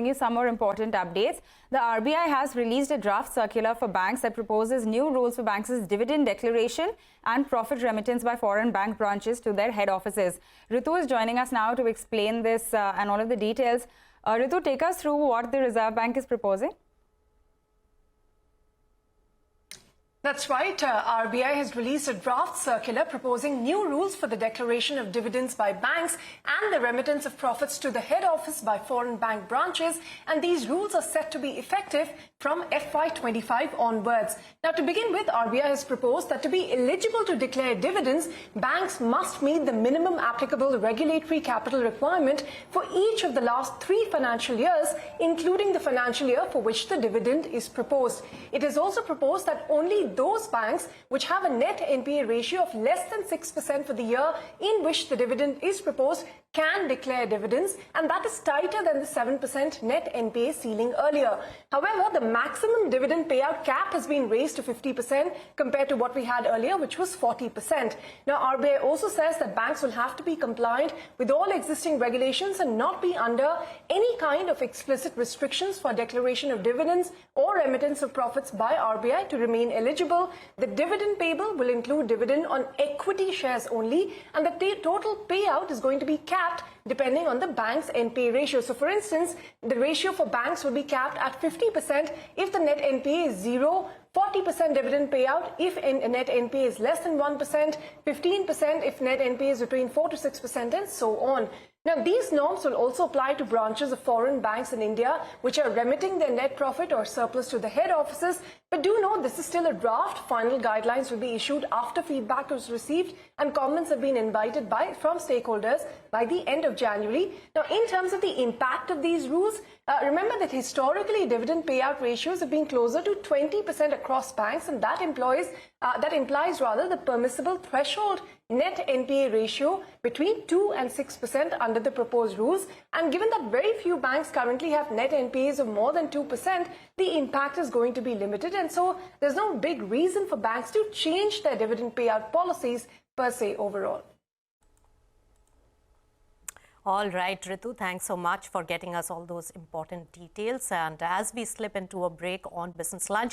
bring you some more important updates. The RBI has released a draft circular for banks that proposes new rules for banks' dividend declaration and profit remittance by foreign bank branches to their head offices. Ritu is joining us now to explain this and all of the details. Ritu, take us through what the Reserve Bank is proposing. That's right. RBI has released a draft circular proposing new rules for the declaration of dividends by banks and the remittance of profits to the head office by foreign bank branches. And these rules are set to be effective from FY25 onwards. Now, to begin with, RBI has proposed that to be eligible to declare dividends, banks must meet the minimum applicable regulatory capital requirement for each of the last 3 financial years, including the financial year for which the dividend is proposed. It is also proposed that only those banks which have a net NPA ratio of less than 6% for the year in which the dividend is proposed can declare dividends, and that is tighter than the 7% net NPA ceiling earlier. However, the maximum dividend payout cap has been raised to 50% compared to what we had earlier, which was 40%. Now, RBI also says that banks will have to be compliant with all existing regulations and not be under any kind of explicit restrictions for declaration of dividends or remittance of profits by RBI to remain eligible. The dividend payable will include dividend on equity shares only, and the total payout is going to be capped depending on the bank's NPA ratio. So, for instance, the ratio for banks will be capped at 50% if the net NPA is 0, 40% dividend payout if net NPA is less than 1%, 15% if net NPA is between 4 to 6%, and so on. Now, these norms will also apply to branches of foreign banks in India which are remitting their net profit or surplus to the head offices. But do note, this is still a draft. Final guidelines will be issued after feedback is received and comments have been invited from stakeholders by the end of January. Now, in terms of the impact of these rules, remember that historically dividend payout ratios have been closer to 20% across banks, and that implies the permissible threshold net NPA ratio between 2 and 6% under the proposed rules. And given that very few banks currently have net NPAs of more than 2%, the impact is going to be limited. And so there's no big reason for banks to change their dividend payout policies per se overall. All right, Ritu, thanks so much for getting us all those important details. And as we slip into a break on Business Lunch,